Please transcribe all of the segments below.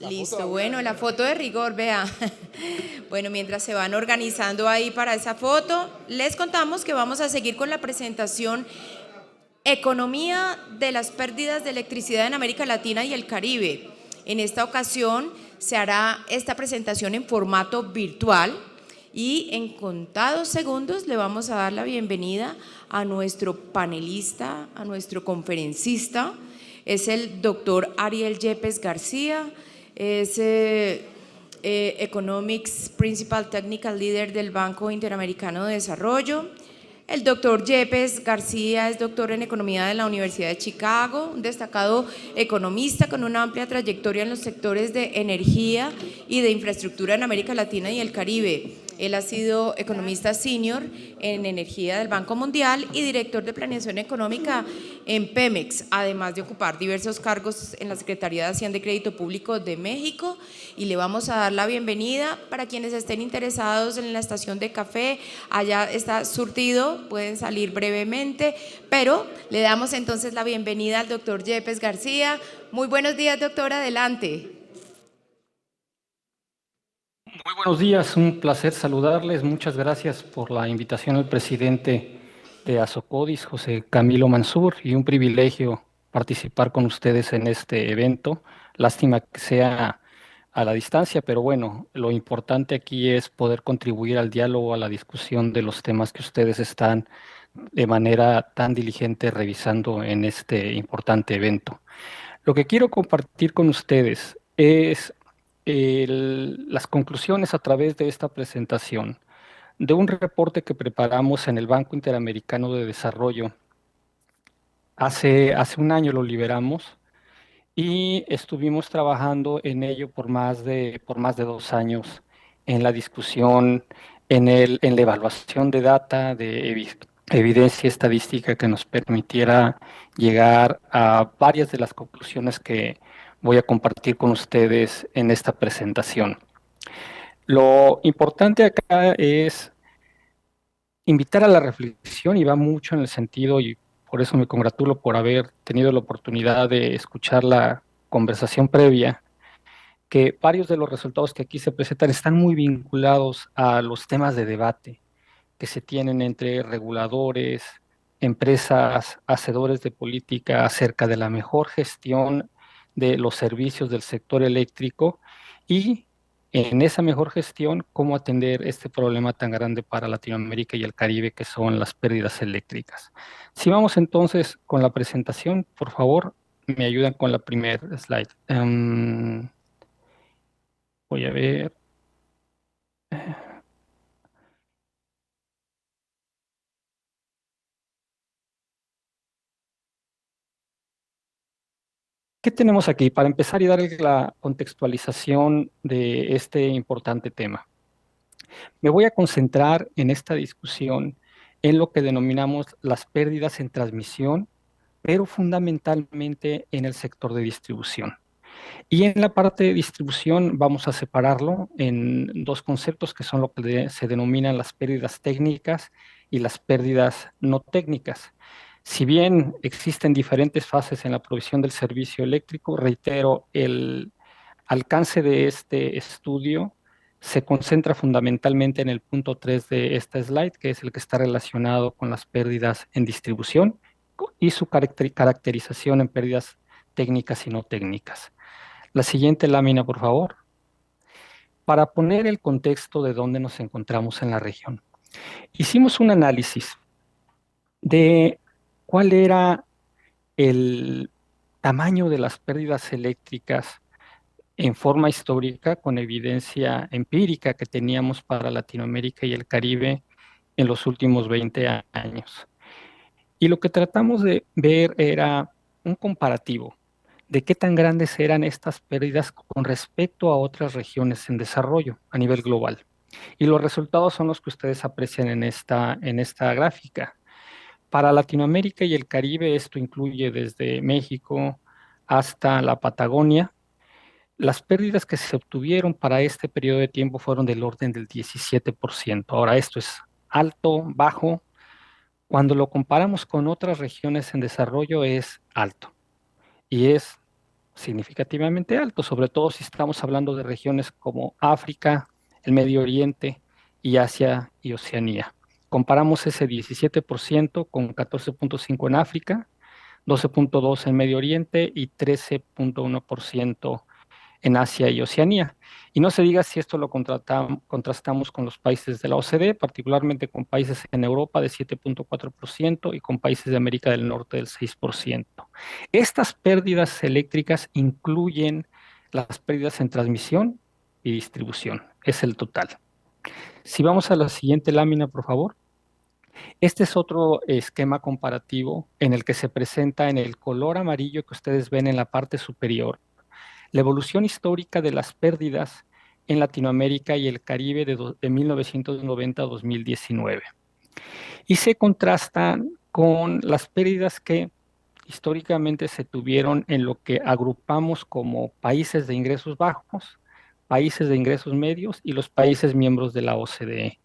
Listo, bueno, la foto de rigor, vea. Bueno, mientras se van organizando ahí para esa foto, les contamos que vamos a seguir con la presentación Economía de las pérdidas de electricidad en América Latina y el Caribe. En esta ocasión se hará esta presentación en formato virtual y en contados segundos le vamos a dar la bienvenida a nuestro panelista, a nuestro conferencista. Es el doctor Ariel Yepes García, es Economics Principal Technical Leader del Banco Interamericano de Desarrollo. El doctor Yepes García es doctor en Economía de la Universidad de Chicago, un destacado economista con una amplia trayectoria en los sectores de energía y de infraestructura en América Latina y el Caribe. Él ha sido economista senior en energía del Banco Mundial y director de planeación económica en Pemex, además de ocupar diversos cargos en la Secretaría de Hacienda y Crédito Público de México. Y le vamos a dar la bienvenida para quienes estén interesados en la estación de café. Allá está surtido, pueden salir brevemente, pero le damos entonces la bienvenida al doctor Yepes García. Muy buenos días, doctor, adelante. Muy buenos días, un placer saludarles. Muchas gracias por la invitación al presidente de Asocodis, José Camilo Mansur, y un privilegio participar con ustedes en este evento. Lástima que sea a la distancia, pero bueno, lo importante aquí es poder contribuir al diálogo, a la discusión de los temas que ustedes están de manera tan diligente revisando en este importante evento. Lo que quiero compartir con ustedes es las conclusiones a través de esta presentación de un reporte que preparamos en el Banco Interamericano de Desarrollo. Hace un año lo liberamos y estuvimos trabajando en ello por más de 2 años en la discusión, en la evaluación de data, de evidencia estadística que nos permitiera llegar a varias de las conclusiones que voy a compartir con ustedes en esta presentación. Lo importante acá es invitar a la reflexión y va mucho en el sentido, y por eso me congratulo por haber tenido la oportunidad de escuchar la conversación previa, que varios de los resultados que aquí se presentan están muy vinculados a los temas de debate que se tienen entre reguladores, empresas, hacedores de política acerca de la mejor gestión de los servicios del sector eléctrico y en esa mejor gestión, cómo atender este problema tan grande para Latinoamérica y el Caribe, que son las pérdidas eléctricas. Si vamos entonces con la presentación, por favor, me ayudan con la primera slide. Voy a ver. ¿Qué tenemos aquí? Para empezar y dar la contextualización de este importante tema. Me voy a concentrar en esta discusión en lo que denominamos las pérdidas en transmisión, pero fundamentalmente en el sector de distribución. Y en la parte de distribución vamos a separarlo en dos conceptos que son lo que se denominan las pérdidas técnicas y las pérdidas no técnicas. Si bien existen diferentes fases en la provisión del servicio eléctrico, reitero, el alcance de este estudio se concentra fundamentalmente en el punto 3 de esta slide, que es el que está relacionado con las pérdidas en distribución y su caracterización en pérdidas técnicas y no técnicas. La siguiente lámina, por favor. Para poner el contexto de dónde nos encontramos en la región, hicimos un análisis de cuál era el tamaño de las pérdidas eléctricas en forma histórica, con evidencia empírica que teníamos para Latinoamérica y el Caribe en los últimos 20 años. Y lo que tratamos de ver era un comparativo de qué tan grandes eran estas pérdidas con respecto a otras regiones en desarrollo a nivel global. Y los resultados son los que ustedes aprecian en esta gráfica. Para Latinoamérica y el Caribe, esto incluye desde México hasta la Patagonia, las pérdidas que se obtuvieron para este periodo de tiempo fueron del orden del 17%. Ahora, esto es alto, bajo. Cuando lo comparamos con otras regiones en desarrollo es alto y es significativamente alto, sobre todo si estamos hablando de regiones como África, el Medio Oriente y Asia y Oceanía. Comparamos ese 17% con 14.5 en África, 12.2 en Medio Oriente y 13.1% en Asia y Oceanía. Y no se diga si esto lo contrastamos con los países de la OCDE, particularmente con países en Europa de 7.4% y con países de América del Norte del 6%. Estas pérdidas eléctricas incluyen las pérdidas en transmisión y distribución. Es el total. Si vamos a la siguiente lámina, por favor. Este es otro esquema comparativo en el que se presenta en el color amarillo que ustedes ven en la parte superior la evolución histórica de las pérdidas en Latinoamérica y el Caribe de 1990 a 2019. Y se contrastan con las pérdidas que históricamente se tuvieron en lo que agrupamos como países de ingresos bajos, países de ingresos medios y los países miembros de la OCDE.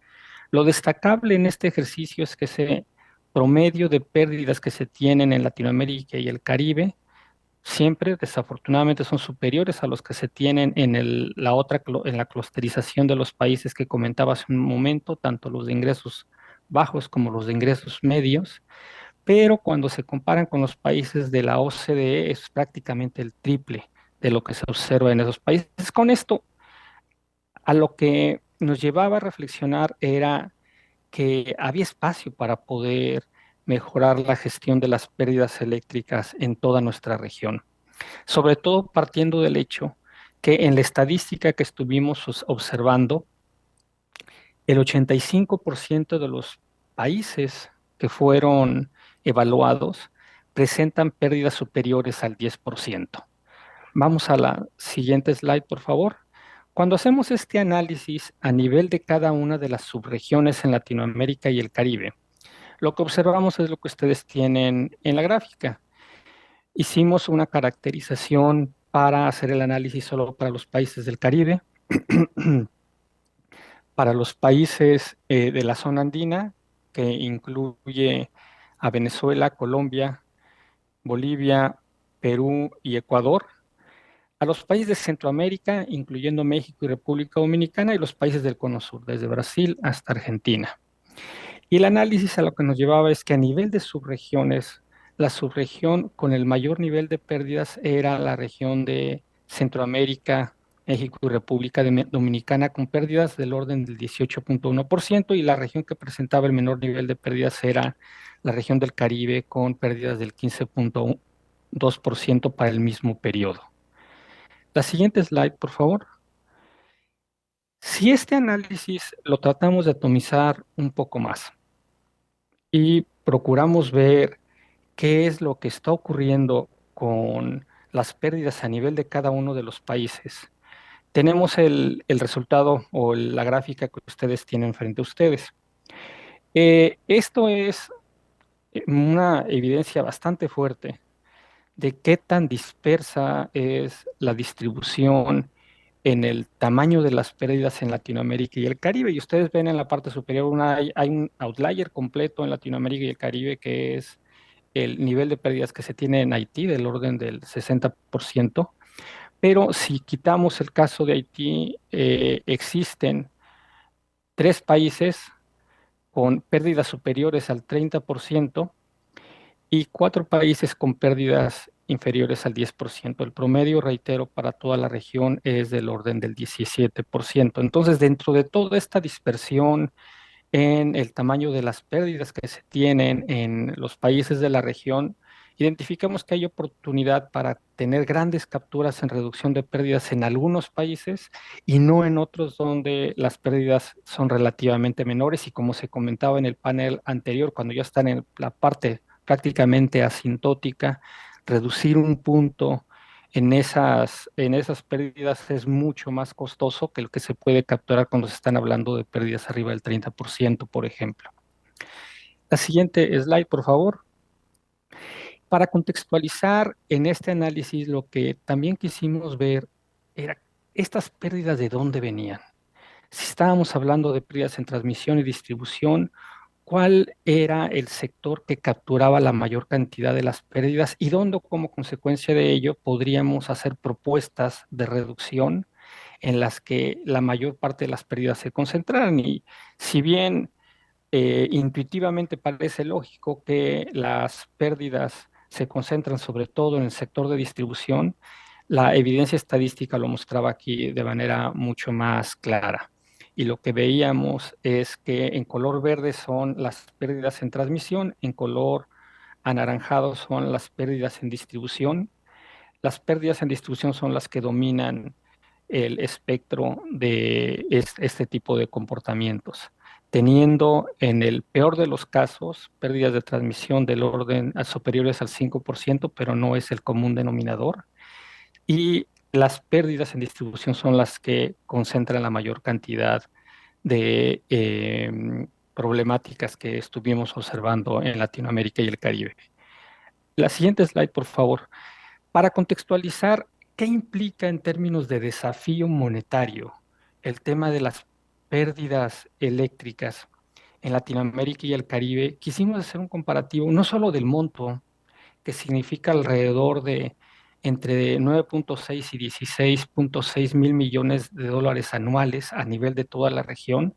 Lo destacable en este ejercicio es que ese promedio de pérdidas que se tienen en Latinoamérica y el Caribe siempre desafortunadamente son superiores a los que se tienen en en la clusterización de los países que comentaba hace un momento, tanto los de ingresos bajos como los de ingresos medios, pero cuando se comparan con los países de la OCDE es prácticamente el triple de lo que se observa en esos países. Con esto, a lo que nos llevaba a reflexionar era que había espacio para poder mejorar la gestión de las pérdidas eléctricas en toda nuestra región, sobre todo partiendo del hecho que en la estadística que estuvimos observando, el 85% de los países que fueron evaluados presentan pérdidas superiores al 10%. Vamos a la siguiente slide, por favor. Cuando hacemos este análisis a nivel de cada una de las subregiones en Latinoamérica y el Caribe, lo que observamos es lo que ustedes tienen en la gráfica. Hicimos una caracterización para hacer el análisis solo para los países del Caribe, para los países de la zona andina, que incluye a Venezuela, Colombia, Bolivia, Perú y Ecuador, a los países de Centroamérica, incluyendo México y República Dominicana, y los países del Cono Sur, desde Brasil hasta Argentina. Y el análisis a lo que nos llevaba es que a nivel de subregiones, la subregión con el mayor nivel de pérdidas era la región de Centroamérica, México y República Dominicana, con pérdidas del orden del 18.1%, y la región que presentaba el menor nivel de pérdidas era la región del Caribe, con pérdidas del 15.2% para el mismo periodo. La siguiente slide, por favor. Si este análisis lo tratamos de atomizar un poco más y procuramos ver qué es lo que está ocurriendo con las pérdidas a nivel de cada uno de los países, tenemos el resultado o la gráfica que ustedes tienen frente a ustedes. Esto es una evidencia bastante fuerte de qué tan dispersa es la distribución en el tamaño de las pérdidas en Latinoamérica y el Caribe. Y ustedes ven en la parte superior hay un outlier completo en Latinoamérica y el Caribe, que es el nivel de pérdidas que se tiene en Haití, del orden del 60%. Pero si quitamos el caso de Haití, existen tres países con pérdidas superiores al 30% y cuatro países con pérdidas inferiores al 10%. El promedio, reitero, para toda la región es del orden del 17%. Entonces, dentro de toda esta dispersión en el tamaño de las pérdidas que se tienen en los países de la región, identificamos que hay oportunidad para tener grandes capturas en reducción de pérdidas en algunos países y no en otros donde las pérdidas son relativamente menores. Y como se comentaba en el panel anterior, cuando ya están en la parte prácticamente asintótica, reducir un punto en esas pérdidas es mucho más costoso que lo que se puede capturar cuando se están hablando de pérdidas arriba del 30%, por ejemplo. La siguiente slide, por favor. Para contextualizar en este análisis, lo que también quisimos ver era estas pérdidas de dónde venían. Si estábamos hablando de pérdidas en transmisión y distribución, cuál era el sector que capturaba la mayor cantidad de las pérdidas y dónde, como consecuencia de ello, podríamos hacer propuestas de reducción en las que la mayor parte de las pérdidas se concentraran. Y si bien intuitivamente parece lógico que las pérdidas se concentran sobre todo en el sector de distribución, la evidencia estadística lo mostraba aquí de manera mucho más clara. Y lo que veíamos es que en color verde son las pérdidas en transmisión, en color anaranjado son las pérdidas en distribución. Las pérdidas en distribución son las que dominan el espectro de este tipo de comportamientos, teniendo en el peor de los casos pérdidas de transmisión del orden superiores al 5%, pero no es el común denominador. Y las pérdidas en distribución son las que concentran la mayor cantidad de problemáticas que estuvimos observando en Latinoamérica y el Caribe. La siguiente slide, por favor. Para contextualizar, ¿qué implica en términos de desafío monetario el tema de las pérdidas eléctricas en Latinoamérica y el Caribe? Quisimos hacer un comparativo no solo del monto, que significa alrededor de entre 9.6 y 16.6 mil millones de dólares anuales a nivel de toda la región,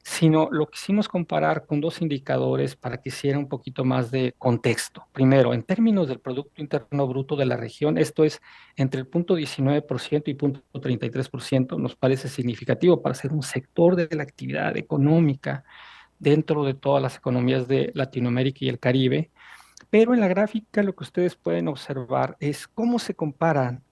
sino lo quisimos comparar con dos indicadores para que hiciera un poquito más de contexto. Primero, en términos del Producto Interno Bruto de la región, esto es entre el 0.19% y 0.33%, nos parece significativo para ser un sector de la actividad económica dentro de todas las economías de Latinoamérica y el Caribe. Pero en la gráfica lo que ustedes pueden observar es cómo se comparan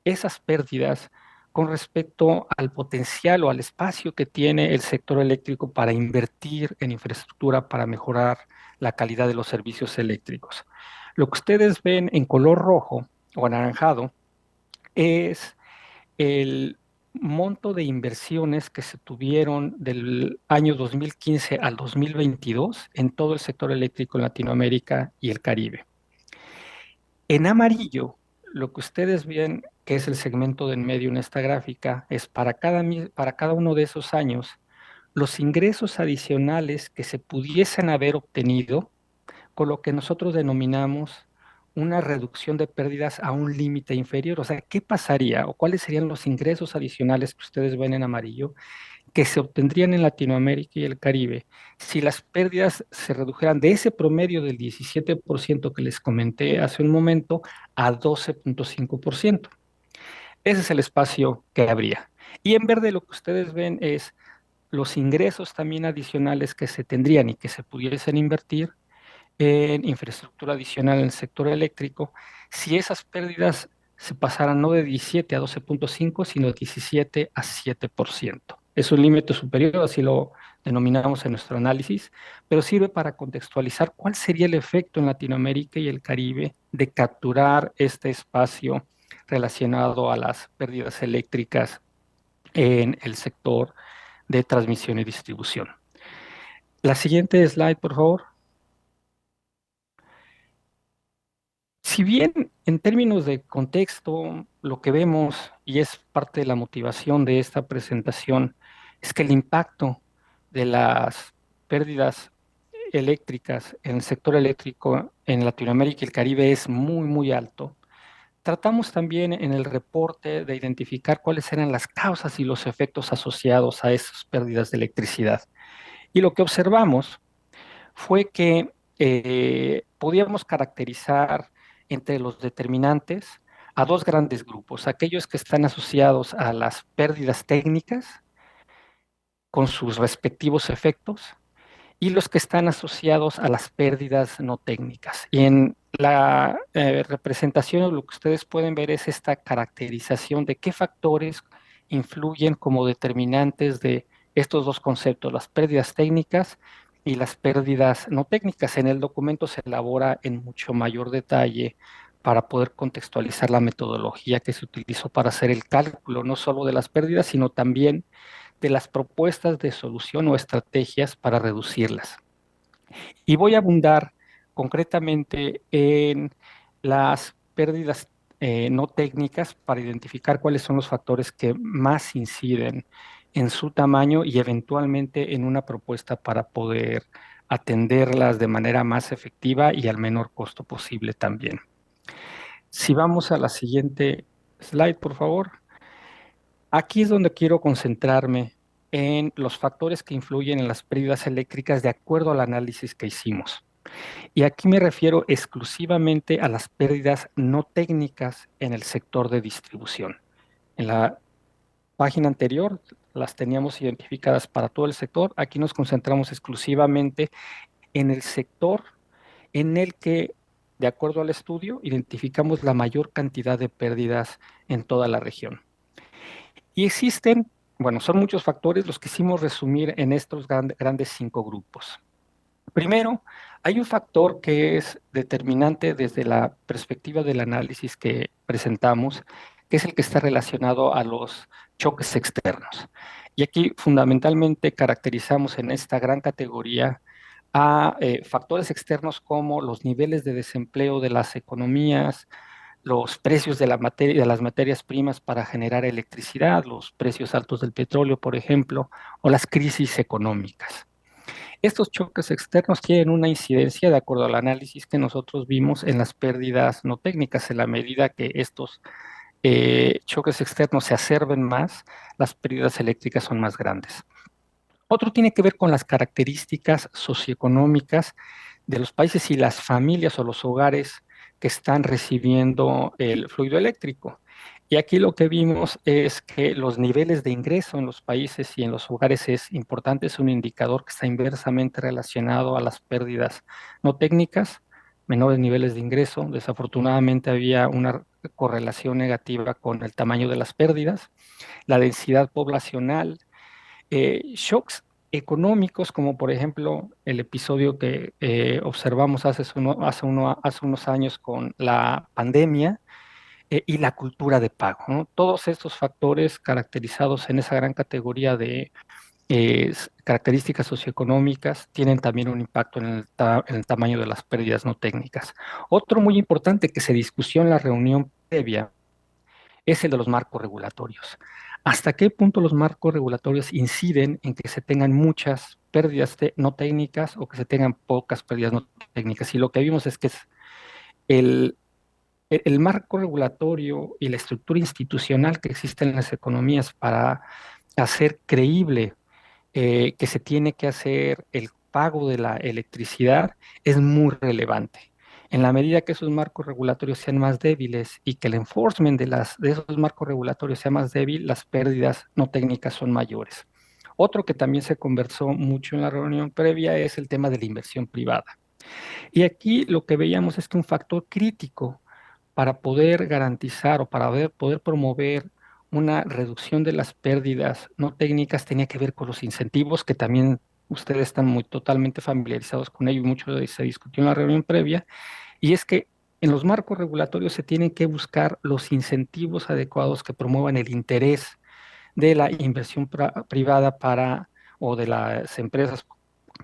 esas pérdidas con respecto al potencial o al espacio que tiene el sector eléctrico para invertir en infraestructura para mejorar la calidad de los servicios eléctricos. Lo que ustedes ven en color rojo o anaranjado es el monto de inversiones que se tuvieron del año 2015 al 2022 en todo el sector eléctrico en Latinoamérica y el Caribe. En amarillo, lo que ustedes ven, que es el segmento de en medio en esta gráfica, es para cada uno de esos años los ingresos adicionales que se pudiesen haber obtenido con lo que nosotros denominamos una reducción de pérdidas a un límite inferior. O sea, ¿qué pasaría o cuáles serían los ingresos adicionales que ustedes ven en amarillo que se obtendrían en Latinoamérica y el Caribe si las pérdidas se redujeran de ese promedio del 17% que les comenté hace un momento a 12.5%? Ese es el espacio que habría. Y en verde lo que ustedes ven es los ingresos también adicionales que se tendrían y que se pudiesen invertir en infraestructura adicional en el sector eléctrico, si esas pérdidas se pasaran no de 17 a 12.5, sino de 17 a 7%. Es un límite superior, así lo denominamos en nuestro análisis, pero sirve para contextualizar cuál sería el efecto en Latinoamérica y el Caribe de capturar este espacio relacionado a las pérdidas eléctricas en el sector de transmisión y distribución. La siguiente slide, por favor. Si bien en términos de contexto, lo que vemos, y es parte de la motivación de esta presentación, es que el impacto de las pérdidas eléctricas en el sector eléctrico en Latinoamérica y el Caribe es muy, muy alto. Tratamos también en el reporte de identificar cuáles eran las causas y los efectos asociados a esas pérdidas de electricidad. Y lo que observamos fue que podíamos caracterizar entre los determinantes a dos grandes grupos, aquellos que están asociados a las pérdidas técnicas con sus respectivos efectos y los que están asociados a las pérdidas no técnicas. Y en la representación lo que ustedes pueden ver es esta caracterización de qué factores influyen como determinantes de estos dos conceptos, las pérdidas técnicas y las pérdidas no técnicas. En el documento se elabora en mucho mayor detalle para poder contextualizar la metodología que se utilizó para hacer el cálculo, no solo de las pérdidas, sino también de las propuestas de solución o estrategias para reducirlas. Y voy a abundar concretamente en las pérdidas no técnicas para identificar cuáles son los factores que más inciden en su tamaño y eventualmente en una propuesta para poder atenderlas de manera más efectiva y al menor costo posible también. Si vamos a la siguiente slide, por favor. Aquí es donde quiero concentrarme en los factores que influyen en las pérdidas eléctricas de acuerdo al análisis que hicimos. Y aquí me refiero exclusivamente a las pérdidas no técnicas en el sector de distribución. En la página anterior las teníamos identificadas para todo el sector. Aquí nos concentramos exclusivamente en el sector en el que, de acuerdo al estudio, identificamos la mayor cantidad de pérdidas en toda la región. Y existen, bueno, son muchos factores, los quisimos resumir en estos grandes 5 grupos. Primero, hay un factor que es determinante desde la perspectiva del análisis que presentamos, que es el que está relacionado a los choques externos. Y aquí fundamentalmente caracterizamos en esta gran categoría a factores externos como los niveles de desempleo de las economías, los precios de de las materias primas para generar electricidad, los precios altos del petróleo, por ejemplo, o las crisis económicas. Estos choques externos tienen una incidencia, de acuerdo al análisis que nosotros vimos, en las pérdidas no técnicas. En la medida que estos choques externos se acerben más, las pérdidas eléctricas son más grandes. Otro tiene que ver con las características socioeconómicas de los países y las familias o los hogares que están recibiendo el fluido eléctrico. Y aquí lo que vimos es que los niveles de ingreso en los países y en los hogares es importante, es un indicador que está inversamente relacionado a las pérdidas no técnicas, menores niveles de ingreso. Desafortunadamente había una correlación negativa con el tamaño de las pérdidas, la densidad poblacional, shocks económicos, como por ejemplo el episodio que observamos hace unos años con la pandemia, y la cultura de pago, ¿no? Todos estos factores caracterizados en esa gran categoría de características socioeconómicas tienen también un impacto en en el tamaño de las pérdidas no técnicas. Otro muy importante que se discutió en la reunión previa es el de los marcos regulatorios. ¿Hasta qué punto los marcos regulatorios inciden en que se tengan muchas pérdidas no técnicas o que se tengan pocas pérdidas no técnicas? Y lo que vimos es que es el, el marco regulatorio y la estructura institucional que existe en las economías para hacer creíble que se tiene que hacer el pago de la electricidad es muy relevante. En la medida que esos marcos regulatorios sean más débiles y que el enforcement de esos marcos regulatorios sea más débil, las pérdidas no técnicas son mayores. Otro que también se conversó mucho en la reunión previa es el tema de la inversión privada. Y aquí lo que veíamos es que un factor crítico para poder garantizar o para poder promover una reducción de las pérdidas no técnicas tenía que ver con los incentivos, que también ustedes están muy totalmente familiarizados con ello y mucho se discutió en la reunión previa, y es que en los marcos regulatorios se tienen que buscar los incentivos adecuados que promuevan el interés de la inversión privada para o de las empresas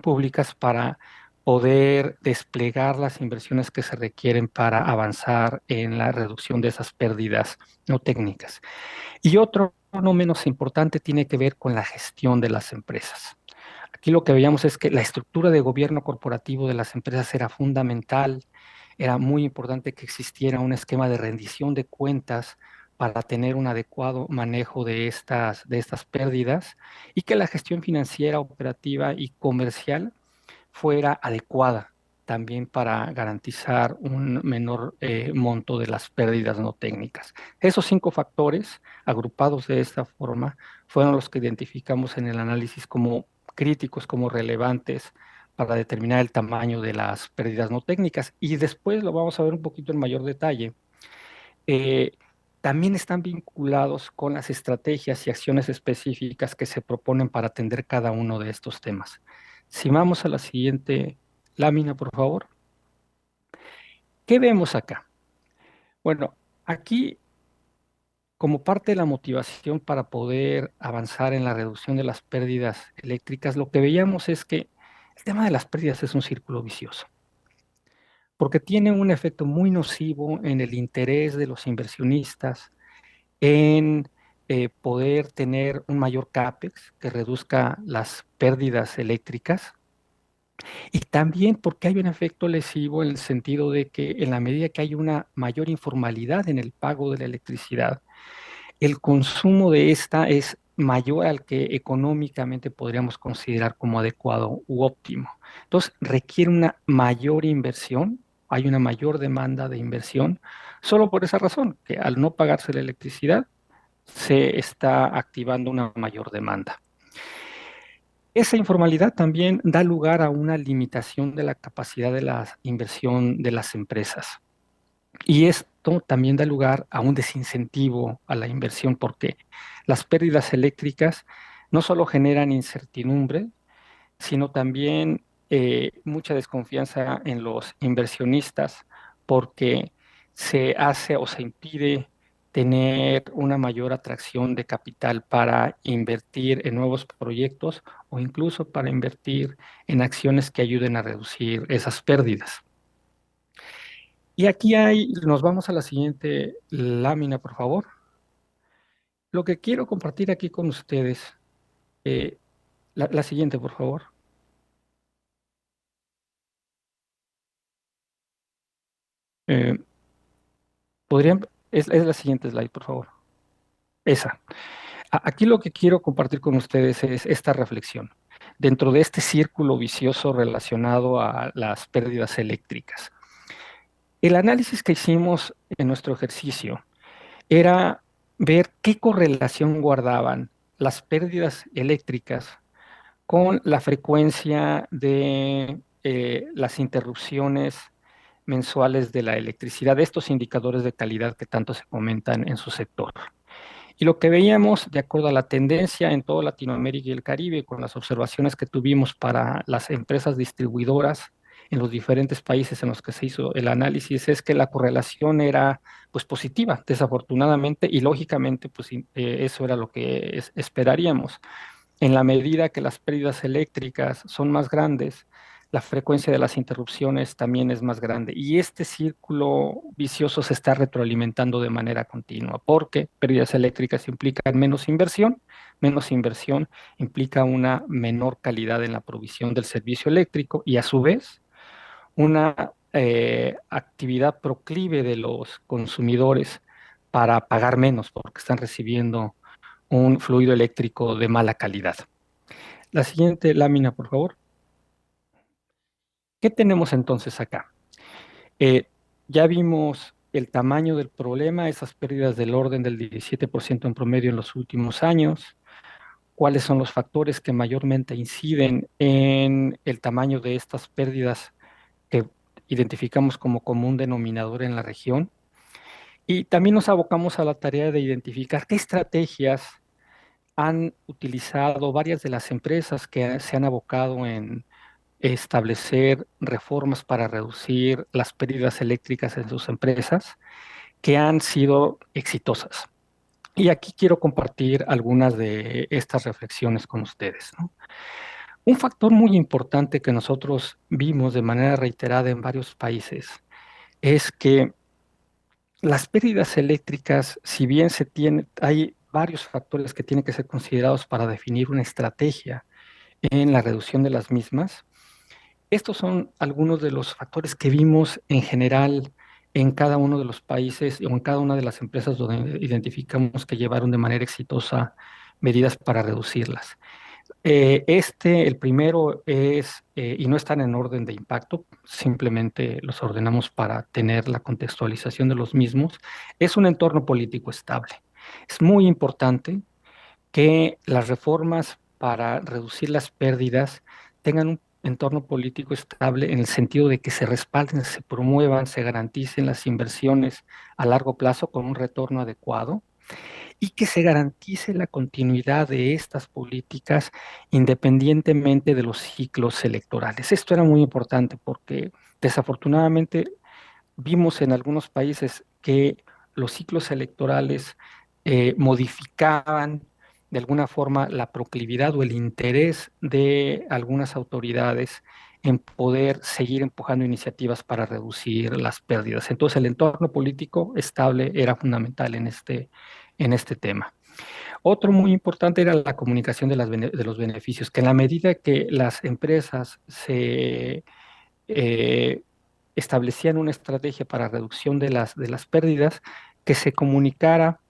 públicas para poder desplegar las inversiones que se requieren para avanzar en la reducción de esas pérdidas no técnicas. Y otro no menos importante tiene que ver con la gestión de las empresas. Aquí lo que veíamos es que la estructura de gobierno corporativo de las empresas era fundamental, era muy importante que existiera un esquema de rendición de cuentas para tener un adecuado manejo de estas pérdidas y que la gestión financiera, operativa y comercial fuera adecuada también para garantizar un menor monto de las pérdidas no técnicas. Esos 5 factores, agrupados de esta forma, fueron los que identificamos en el análisis como críticos, como relevantes para determinar el tamaño de las pérdidas no técnicas. Y después lo vamos a ver un poquito en mayor detalle. eh, También están vinculados con las estrategias y acciones específicas que se proponen para atender cada uno de estos temas. Si vamos a la siguiente lámina, por favor. ¿Qué vemos acá? Bueno, aquí, como parte de la motivación para poder avanzar en la reducción de las pérdidas eléctricas, lo que veíamos es que el tema de las pérdidas es un círculo vicioso, porque tiene un efecto muy nocivo en el interés de los inversionistas, en poder tener un mayor CAPEX que reduzca las pérdidas eléctricas. Y también porque hay un efecto lesivo en el sentido de que en la medida que hay una mayor informalidad en el pago de la electricidad, el consumo de esta es mayor al que económicamente podríamos considerar como adecuado u óptimo. Entonces, requiere una mayor inversión, hay una mayor demanda de inversión, solo por esa razón, que al no pagarse la electricidad, se está activando una mayor demanda. Esa informalidad también da lugar a una limitación de la capacidad de la inversión de las empresas. Y esto también da lugar a un desincentivo a la inversión porque las pérdidas eléctricas no solo generan incertidumbre, sino también mucha desconfianza en los inversionistas porque se hace o se impide tener una mayor atracción de capital para invertir en nuevos proyectos o incluso para invertir en acciones que ayuden a reducir esas pérdidas. Y aquí nos vamos a la siguiente lámina, por favor. Lo que quiero compartir aquí con ustedes, eh, la siguiente, por favor. Eh, es la siguiente slide, por favor. Esa. Aquí lo que quiero compartir con ustedes es esta reflexión. Dentro de este círculo vicioso relacionado a las pérdidas eléctricas. El análisis que hicimos en nuestro ejercicio era ver qué correlación guardaban las pérdidas eléctricas con la frecuencia de las interrupciones mensuales de la electricidad, de estos indicadores de calidad que tanto se comentan en su sector. Y lo que veíamos, de acuerdo a la tendencia en toda Latinoamérica y el Caribe, con las observaciones que tuvimos para las empresas distribuidoras en los diferentes países en los que se hizo el análisis, es que la correlación era pues positiva, desafortunadamente, y lógicamente pues eso era lo que esperaríamos. En la medida que las pérdidas eléctricas son más grandes, la frecuencia de las interrupciones también es más grande. Y este círculo vicioso se está retroalimentando de manera continua, porque pérdidas eléctricas implican menos inversión implica una menor calidad en la provisión del servicio eléctrico y a su vez una actividad proclive de los consumidores para pagar menos porque están recibiendo un fluido eléctrico de mala calidad. La siguiente lámina, por favor. ¿Qué tenemos entonces acá? Eh, ya vimos el tamaño del problema, esas pérdidas del orden del 17% en promedio en los últimos años. ¿Cuáles son los factores que mayormente inciden en el tamaño de estas pérdidas que identificamos como común denominador en la región? Y también nos abocamos a la tarea de identificar qué estrategias han utilizado varias de las empresas que se han abocado en establecer reformas para reducir las pérdidas eléctricas en sus empresas que han sido exitosas. Y aquí quiero compartir algunas de estas reflexiones con ustedes, ¿no? Un factor muy importante que nosotros vimos de manera reiterada en varios países es que las pérdidas eléctricas, si bien hay varios factores que tienen que ser considerados para definir una estrategia en la reducción de las mismas. Estos son algunos de los factores que vimos en general en cada uno de los países o en cada una de las empresas donde identificamos que llevaron de manera exitosa medidas para reducirlas. El primero y no están en orden de impacto, simplemente los ordenamos para tener la contextualización de los mismos, es un entorno político estable. Es muy importante que las reformas para reducir las pérdidas tengan un entorno político estable en el sentido de que se respalden, se promuevan, se garanticen las inversiones a largo plazo con un retorno adecuado y que se garantice la continuidad de estas políticas independientemente de los ciclos electorales. Esto era muy importante porque desafortunadamente vimos en algunos países que los ciclos electorales modificaban de alguna forma la proclividad o el interés de algunas autoridades en poder seguir empujando iniciativas para reducir las pérdidas. Entonces, el entorno político estable era fundamental en este tema. Otro muy importante era la comunicación de los beneficios, que en la medida que las empresas se eh, establecían una estrategia para reducción de las pérdidas, que se comunicara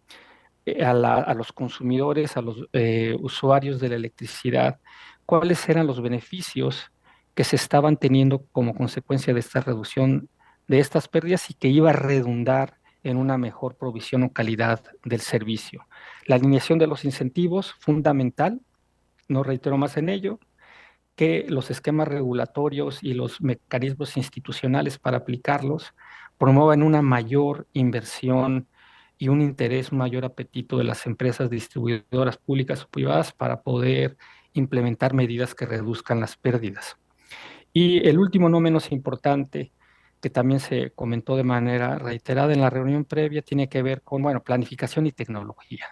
a los consumidores, a los usuarios de la electricidad, cuáles eran los beneficios que se estaban teniendo como consecuencia de esta reducción de estas pérdidas y que iba a redundar en una mejor provisión o calidad del servicio. La alineación de los incentivos, fundamental, no reitero más en ello, que los esquemas regulatorios y los mecanismos institucionales para aplicarlos promuevan una mayor inversión y un interés, un mayor apetito de las empresas distribuidoras públicas o privadas para poder implementar medidas que reduzcan las pérdidas. Y el último, no menos importante, que también se comentó de manera reiterada en la reunión previa, tiene que ver con, bueno, planificación y tecnología.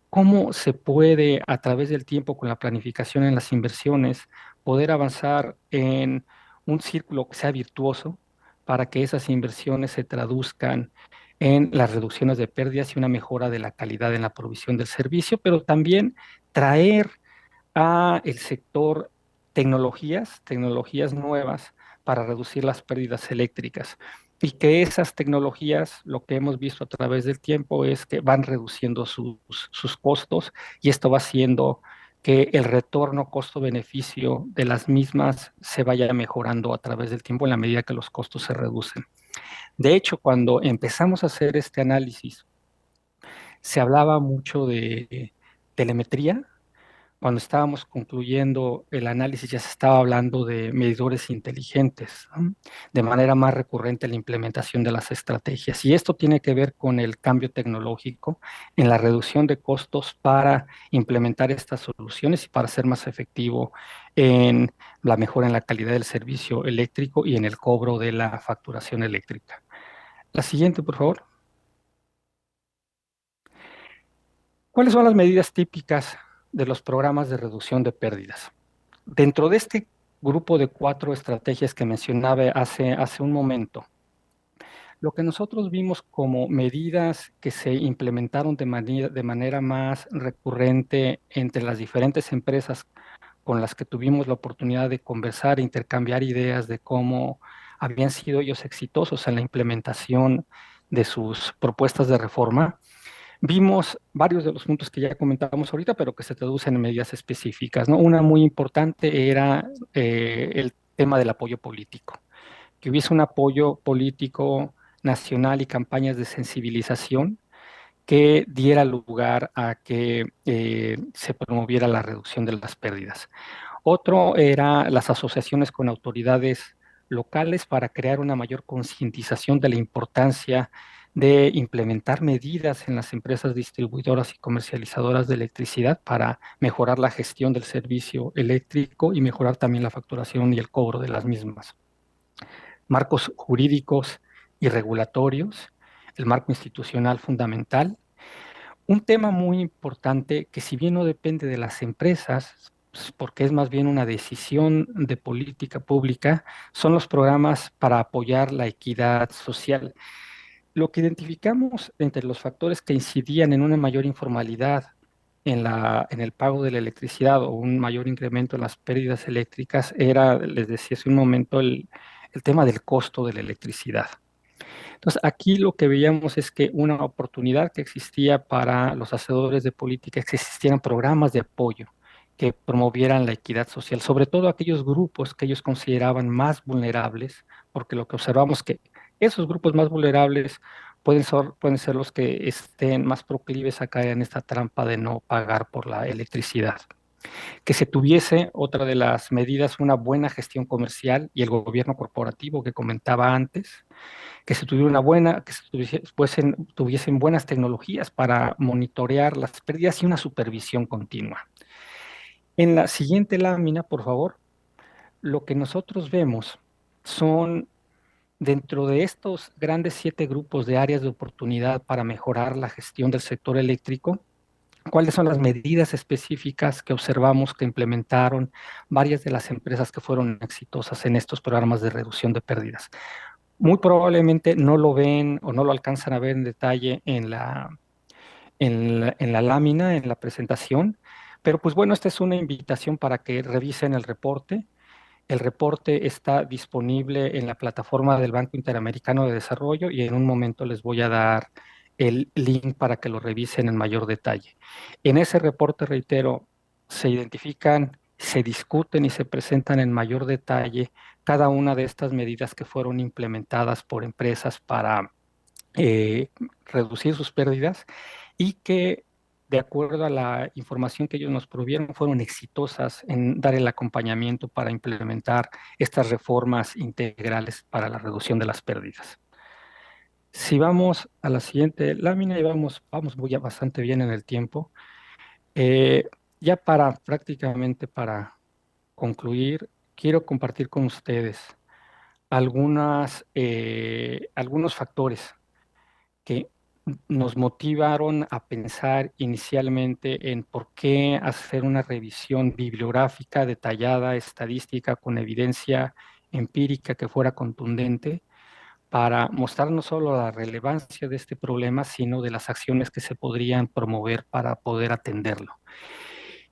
¿Cómo se puede, a través del tiempo, con la planificación en las inversiones, poder avanzar en un círculo que sea virtuoso para que esas inversiones se traduzcan en las reducciones de pérdidas y una mejora de la calidad en la provisión del servicio, pero también traer a el sector tecnologías nuevas para reducir las pérdidas eléctricas? Y que esas tecnologías, lo que hemos visto a través del tiempo es que van reduciendo sus costos y esto va haciendo que el retorno costo-beneficio de las mismas se vaya mejorando a través del tiempo en la medida que los costos se reducen. De hecho, cuando empezamos a hacer este análisis, se hablaba mucho de telemetría. Cuando estábamos concluyendo el análisis ya se estaba hablando de medidores inteligentes, ¿no? De manera más recurrente la implementación de las estrategias. Y esto tiene que ver con el cambio tecnológico en la reducción de costos para implementar estas soluciones y para ser más efectivo en la mejora en la calidad del servicio eléctrico y en el cobro de la facturación eléctrica. La siguiente, por favor. ¿Cuáles son las medidas típicas de los programas de reducción de pérdidas? Dentro de este grupo de 4 estrategias que mencionaba hace un momento, lo que nosotros vimos como medidas que se implementaron de manera más recurrente entre las diferentes empresas con las que tuvimos la oportunidad de conversar e intercambiar ideas de cómo habían sido ellos exitosos en la implementación de sus propuestas de reforma, vimos varios de los puntos que ya comentamos ahorita, pero que se traducen en medidas específicas, ¿no? Una muy importante era el tema del apoyo político, que hubiese un apoyo político nacional y campañas de sensibilización que diera lugar a que se promoviera la reducción de las pérdidas. Otro era las asociaciones con autoridades locales para crear una mayor concientización de la importancia de implementar medidas en las empresas distribuidoras y comercializadoras de electricidad para mejorar la gestión del servicio eléctrico y mejorar también la facturación y el cobro de las mismas. Marcos jurídicos y regulatorios, el marco institucional fundamental. Un tema muy importante que si bien no depende de las empresas, pues, porque es más bien una decisión de política pública, son los programas para apoyar la equidad social. Lo que identificamos entre los factores que incidían en una mayor informalidad en el pago de la electricidad o un mayor incremento en las pérdidas eléctricas era, les decía hace un momento, el tema del costo de la electricidad. Entonces, aquí lo que veíamos es que una oportunidad que existía para los hacedores de política es que existieran programas de apoyo que promovieran la equidad social, sobre todo aquellos grupos que ellos consideraban más vulnerables, porque lo que observamos que esos grupos más vulnerables pueden ser los que estén más proclives a caer en esta trampa de no pagar por la electricidad. Que se tuviese, otra de las medidas, una buena gestión comercial y el gobierno corporativo que comentaba antes, que se tuviera una buena, que se tuviesen buenas tecnologías para monitorear las pérdidas y una supervisión continua. En la siguiente lámina, por favor, lo que nosotros vemos son dentro de estos grandes 7 grupos de áreas de oportunidad para mejorar la gestión del sector eléctrico, cuáles son las medidas específicas que observamos que implementaron varias de las empresas que fueron exitosas en estos programas de reducción de pérdidas. Muy probablemente no lo ven o no lo alcanzan a ver en detalle en la lámina, en la presentación, pero pues bueno, esta es una invitación para que revisen el reporte. El reporte está disponible en la plataforma del Banco Interamericano de Desarrollo y en un momento les voy a dar el link para que lo revisen en mayor detalle. En ese reporte, reitero, se identifican, se discuten y se presentan en mayor detalle cada una de estas medidas que fueron implementadas por empresas para eh, reducir sus pérdidas y que, de acuerdo a la información que ellos nos provieron, fueron exitosas en dar el acompañamiento para implementar estas reformas integrales para la reducción de las pérdidas. Si vamos a la siguiente lámina y vamos ya bastante bien en el tiempo, eh, ya prácticamente para concluir, quiero compartir con ustedes algunos factores que nos motivaron a pensar inicialmente en por qué hacer una revisión bibliográfica detallada, estadística, con evidencia empírica que fuera contundente, para mostrar no solo la relevancia de este problema, sino de las acciones que se podrían promover para poder atenderlo.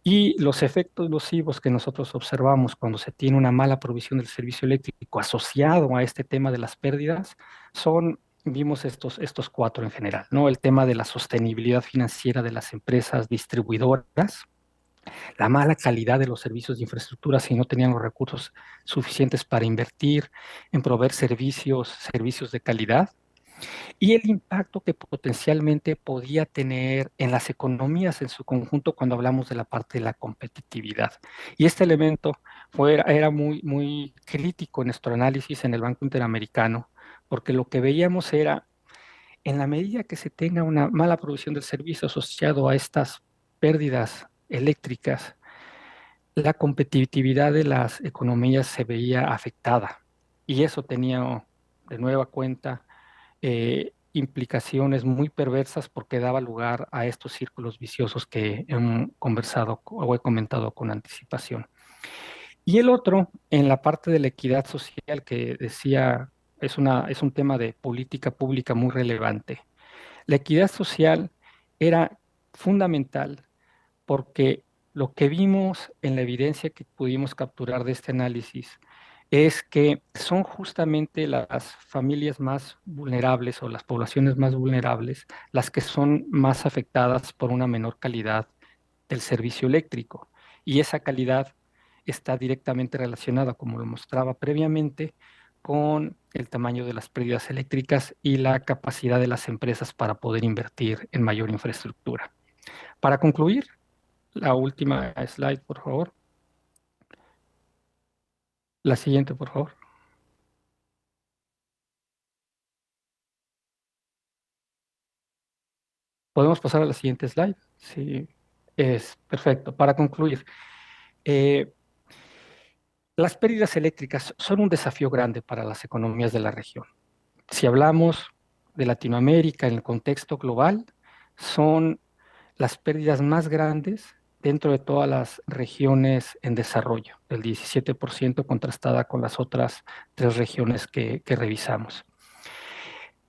Y los efectos nocivos que nosotros observamos cuando se tiene una mala provisión del servicio eléctrico asociado a este tema de las pérdidas vimos estos cuatro en general, ¿no? El tema de la sostenibilidad financiera de las empresas distribuidoras, la mala calidad de los servicios de infraestructura si no tenían los recursos suficientes para invertir en proveer servicios de calidad, y el impacto que potencialmente podía tener en las economías en su conjunto cuando hablamos de la parte de la competitividad. Y este elemento era muy crítico en nuestro análisis en el Banco Interamericano, porque lo que veíamos era, en la medida que se tenga una mala producción del servicio asociado a estas pérdidas eléctricas, la competitividad de las economías se veía afectada. Y eso tenía de nueva cuenta implicaciones muy perversas porque daba lugar a estos círculos viciosos que he conversado o he comentado con anticipación. Y el otro, en la parte de la equidad social que decía, es un tema de política pública muy relevante. La equidad social era fundamental porque lo que vimos en la evidencia que pudimos capturar de este análisis es que son justamente las familias más vulnerables o las poblaciones más vulnerables las que son más afectadas por una menor calidad del servicio eléctrico. Y esa calidad está directamente relacionada, como lo mostraba previamente, con el tamaño de las pérdidas eléctricas y la capacidad de las empresas para poder invertir en mayor infraestructura. Para concluir, la última slide, por favor. La siguiente, por favor. Podemos pasar a la siguiente slide. Sí, es perfecto. Para concluir, eh, las pérdidas eléctricas son un desafío grande para las economías de la región. Si hablamos de Latinoamérica en el contexto global, son las pérdidas más grandes dentro de todas las regiones en desarrollo, del 17% contrastada con las otras tres regiones que revisamos.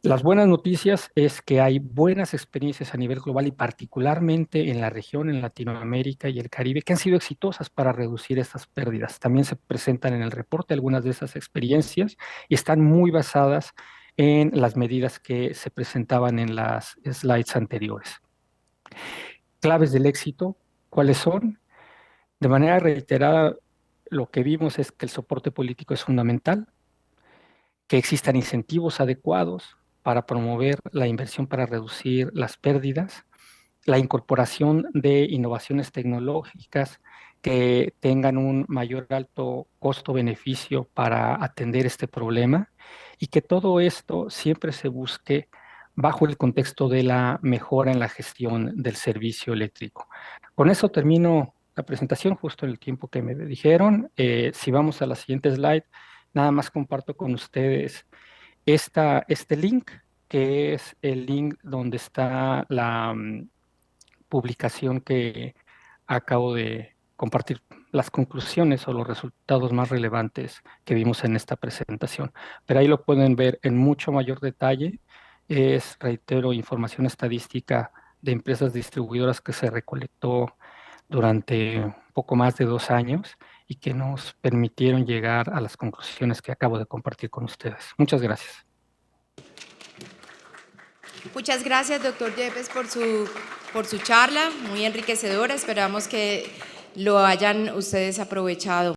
Las buenas noticias es que hay buenas experiencias a nivel global y particularmente en la región, en Latinoamérica y el Caribe, que han sido exitosas para reducir estas pérdidas. También se presentan en el reporte algunas de esas experiencias y están muy basadas en las medidas que se presentaban en las slides anteriores. Claves del éxito, ¿cuáles son? De manera reiterada, lo que vimos es que el soporte político es fundamental, que existan incentivos adecuados para promover la inversión para reducir las pérdidas, la incorporación de innovaciones tecnológicas que tengan un mayor alto costo-beneficio para atender este problema y que todo esto siempre se busque bajo el contexto de la mejora en la gestión del servicio eléctrico. Con eso termino la presentación justo en el tiempo que me dijeron. Si vamos a la siguiente slide, nada más comparto con ustedes este link, que es el link donde está la publicación que acabo de compartir, las conclusiones o los resultados más relevantes que vimos en esta presentación. Pero ahí lo pueden ver en mucho mayor detalle. Es, reitero, información estadística de empresas distribuidoras que se recolectó durante poco más de 2 años y que nos permitieron llegar a las conclusiones que acabo de compartir con ustedes. Muchas gracias. Muchas gracias, doctor Yepes, por su charla, muy enriquecedora. Esperamos que lo hayan ustedes aprovechado.